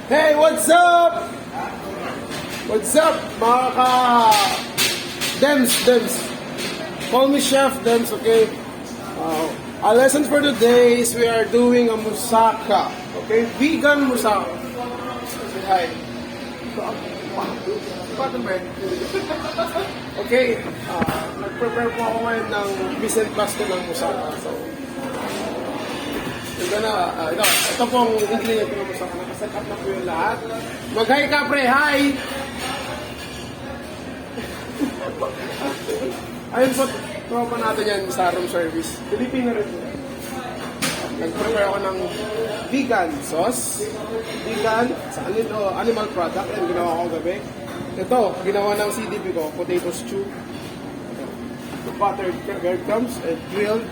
Hey, what's up? What's up, mga Dems. Call me Chef Dems, okay? Our lesson for today is we are doing a moussaka, okay? Vegan moussaka. Say hi. Okay, nag-prepare po ako ngayon ng Vicent Pasto ng moussaka. So, ito po ang ingredient ng moussaka. Nakaset up na po yung lahat. Mag-hi ka, pre! Hi! Ayun po, tropa natin yan sa room service. Pilipino rin po. Nag-prepare ako ng vegan sauce. Vegan sa animal product. Yan, ginawa ko gabi. Ito, ginawa ng CDP ko, potato stew. Buttered breadcrumbs and grilled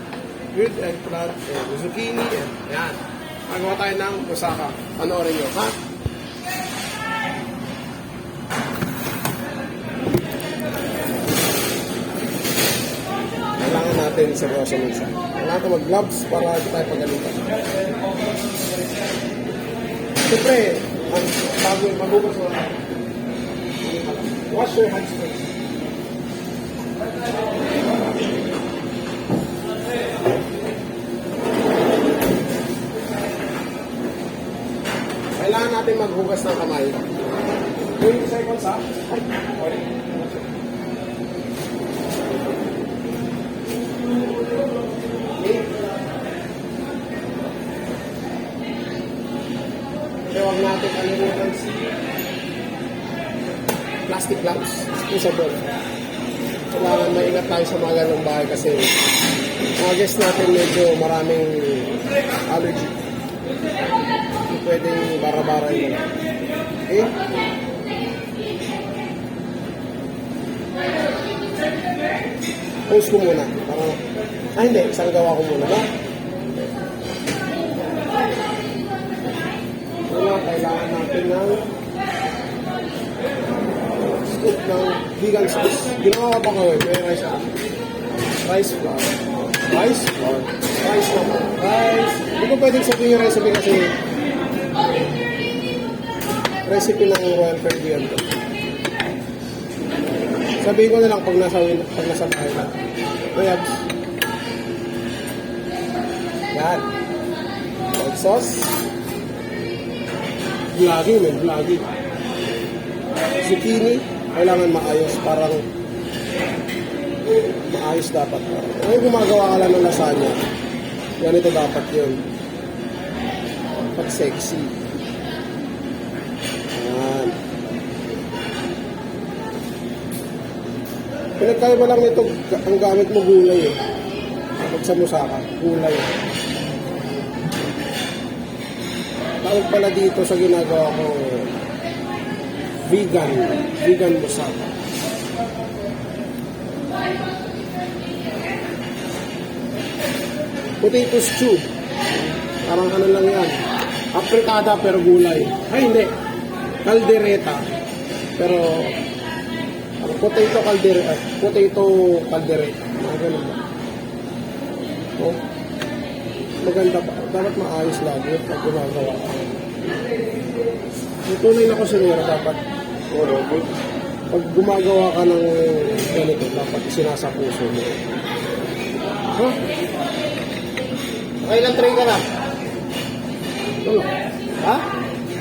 eggplant and zucchini. And yan. Magawa tayo ng moussaka. Panoorin nyo, ha? Kailangan natin seryoso minsan. Kailangan natin mag-gloves para tayo pagalitan. Siyempre, bago maghugas mo, wash your hands first. Kailangan natin maghugas ng kamay. 20 seconds, ha? Okay. Kaya huwag natin kalimutan si plastic gloves. Usable. Kailangan maingat tayo sa mga ganong bahay kasi mga guests natin medyo maraming allergy. Hindi pwedeng bara-bara yun. Okay? Post ko muna. Hindi. Isang gawa ko muna. No? Kailangan natin ng scoop ng vegan sauce. Ginawa ko pa ngayon. May rice flour. Rice naman. Hindi ko pwedeng sabihin yung recipe kasi recipe ng Royal Caribbean to. Sabihin ko na lang pag nasa bahay na. Mayabs. Yan. White sauce. Vlogging. Zucchini, kailangan maayos, parang maayos dapat. Kung gumagawa ka lang ng lasagna, ganito dapat yun. Dapat sexy. Ayan. Pinagkaiba lang nito, ang gamit mo gulay eh. Pag sa moussaka, gulay. Tawag pala dito sa ginagawa ko vegan moussaka. Potato stew. Parang ano lang yan. Apricada pero gulay. Ay hindi. Caldereta. Pero potato caldereta. Mga ganun ba? Oh. Maganda ba? Dapat maayos lagi pag gumagawa ka. Yung tunay na kusinera dapat pag gumagawa ka ng ganito, dapat sinasapuso mo. Huh? Okay lang, try ka na. Wala. Ha?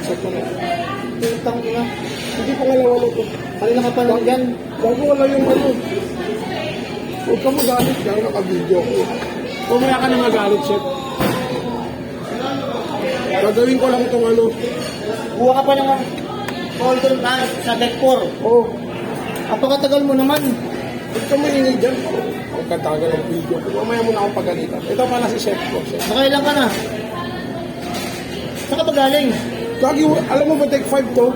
Set mo na. Tintang ko na. Hindi ko ngalawa mo ito. Kanina ka pa naman dyan. Bago wala yung ano. Huwag ka magalit dyan, naka-video ko. Pumaya ka na magalit, chef. Gagawin ko lang itong ano. Buha ka pa naman golden pan sa deck 4. Oh, Apakatagal mo naman. huwag ka maingay dyan. Ang katagal ng video ko. Mamaya mo na akong pagalitan. Ito pala si chef ko. Nakailan ka na? Saan ka ba galing? Gagi, alam mo ba deck 5 to?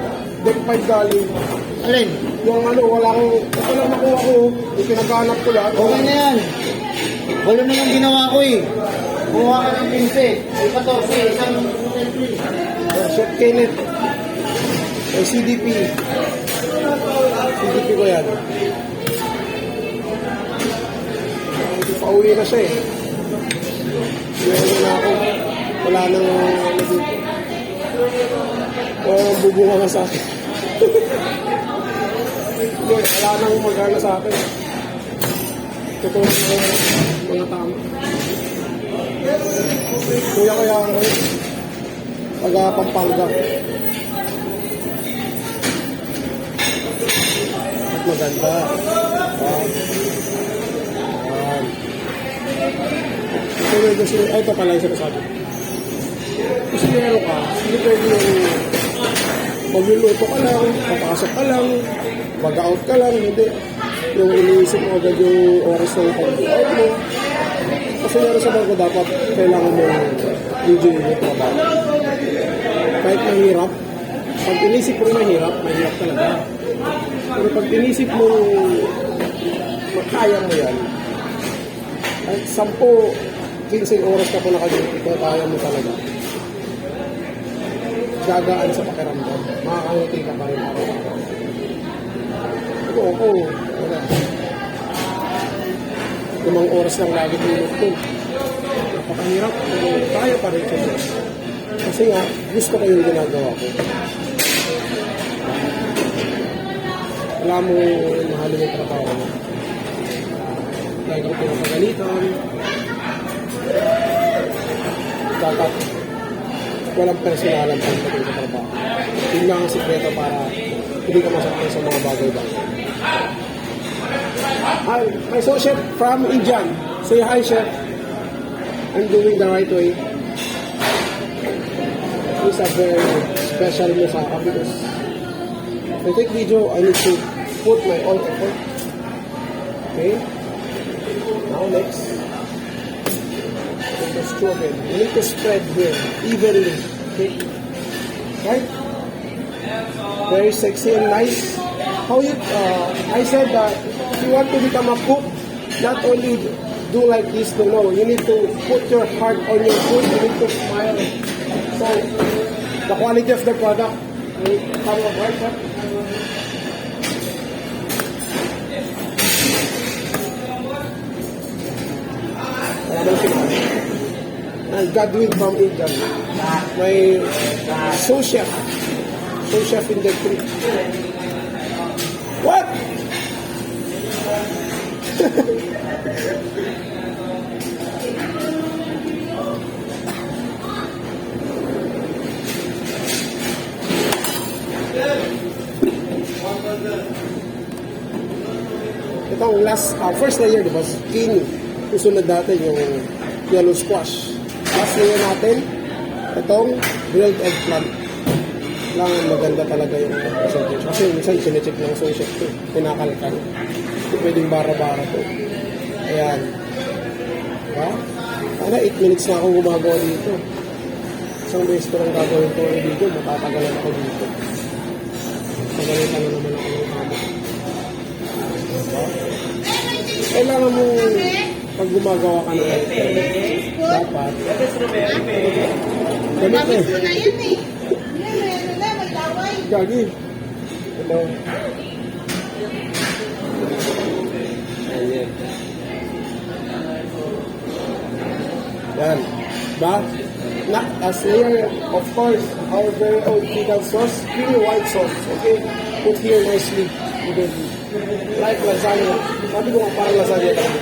Deck 5 galing. Alin? Yung ano, wala kang, ito lang nakuha ko. Yung pinaghanap ko lahat. Okay na yan. Wala na yung ginawa ko eh. Buha ka ng 15. Ay 14. Isang entry. Chef Kenneth. May CDP. CDP ko yan. Pauwi na siya eh. Meron na ako. Wala nang ano dito. bubunga nga sa akin. Hindi, wala nang magana sa akin. Totoo mga tama. Kuya kaya ako taga Pampanga. At maganda. Yan. Ito medyo ay, ito pala yung sinasabi. Kasi meron ka, hindi pwede yung magluluto ka lang, papasok ka lang, mag-out ka lang, hindi. Yung iniisip mo agad yung oras ng pag-out mo. Kasi meron sa bago dapat kailangan mo enjoy yung trabaho. Kahit mahirap, pag inisip mo mahirap talaga. Pero pag inisip mo makaya mo yan, kahit 10-15 oras ka po nakaduty, kung kaya mo talaga, gagaan sa pakiramdam, makakangiti ka pa rin araw-araw. Oo, wala. 5 oras lang lagi tulog ko. Napakahirap, pero kaya pa rin siya. Kasi nga, gusto ko yung ginagawa ko. Wala mo mahalin yung trabaho mo. Lagi ko pinapagalitan. Dapat walang personalan pagdating sa trabaho. Yun lang ang sikreto para hindi ka masaktan sa mga bagay-bagay. Hi, my soul chef from Indian. Say hi, chef. I'm doing the right way. It's a very special musaka because if I take video, I need to put my all effort. Okay? Now next. There's two of it. You need to spread here evenly. Okay? Right? Very sexy and nice. How you, I said that if you want to become a cook, not only do like this, no, you need to put your heart on your food, you need to smile. So, the quality of the product will come up right up. And Godwin from India, my sous chef in the trip. What? Itong first layer, diba? Zucchini. Susunod natin yung yellow squash. Last layer natin, itong grilled eggplant. Kailangan maganda talaga yung presentation. Kasi minsan chinecheck ng sous chef ko. Pinakalkan. Hindi pwedeng bara-bara to. Ayan. Diba? Sana 8 minutes na akong gumagawa dito. Isang beses ko lang gagawin ko yung video, matatagalan ako dito. Tagalitan na naman ako ng kama. Diba? Kailangan mo pag gumagawa ka ng item, dapat gamit na eh. Gagi. Hello. Ayan. Yan. Ba? As layer, of course, our very own vegan sauce, creamy white sauce, okay? Put here nicely. Okay. Like lasagna. Sabi ko nga parang lasagna talaga.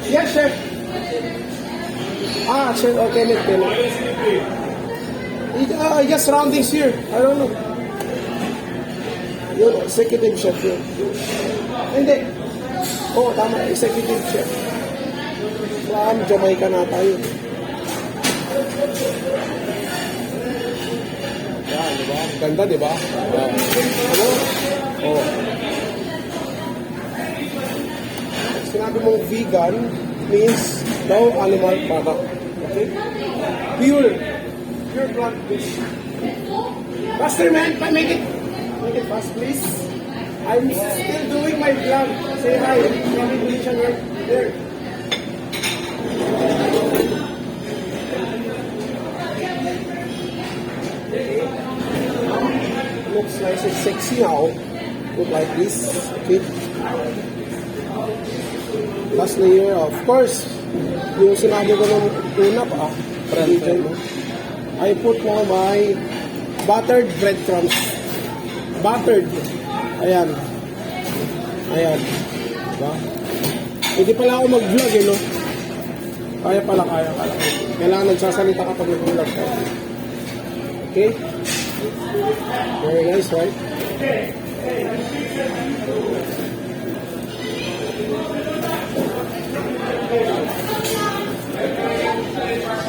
Yes, chef. Chef, okay, I just round this here. I don't know. Yun, executive chef yun. Hindi. Tama, executive chef. Jamaica na tayo. Yan, diba? Ganda, diba? Ano? Sinabi mong vegan means no animal product. Okay? Pure plant-based. Faster, man! Make it fast, please. I'm still doing my vlog. Say hi. Congratulations right there. Looks nice and sexy now. Look like this. Okay. Last layer, of course, yung sinabi ko nung una pa, I put now my buttered breadcrumbs. Buttered. Ayan. Ayan. Diba? Hindi pala ako mag-vlog no? Kaya pala. Kailangan nagsasalita kapag nag-vlog ka. Okay? Very nice, right?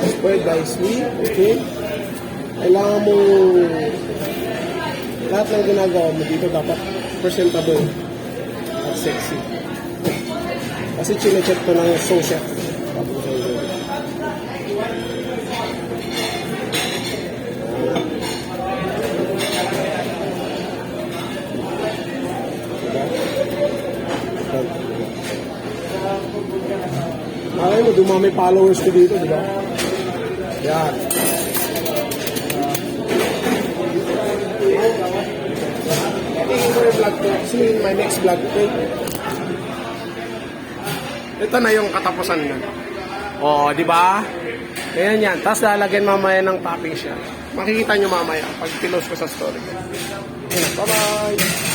Spread nicely. Okay? Kailangan mo lahat ng ginagawa mo dito dapat presentable at sexy. Kasi chinecheck to ng social. Malay mo, dumami followers ko dito, di ba? Yan. Tingin ko yung vlog ko. See you in my next vlog, okay? Ito na yung katapusan nun. Oo, di ba? Ayan yan. Tapos lalagyan mamaya ng topping siya. Makikita nyo mamaya pag pinost ko sa story. Bye-bye!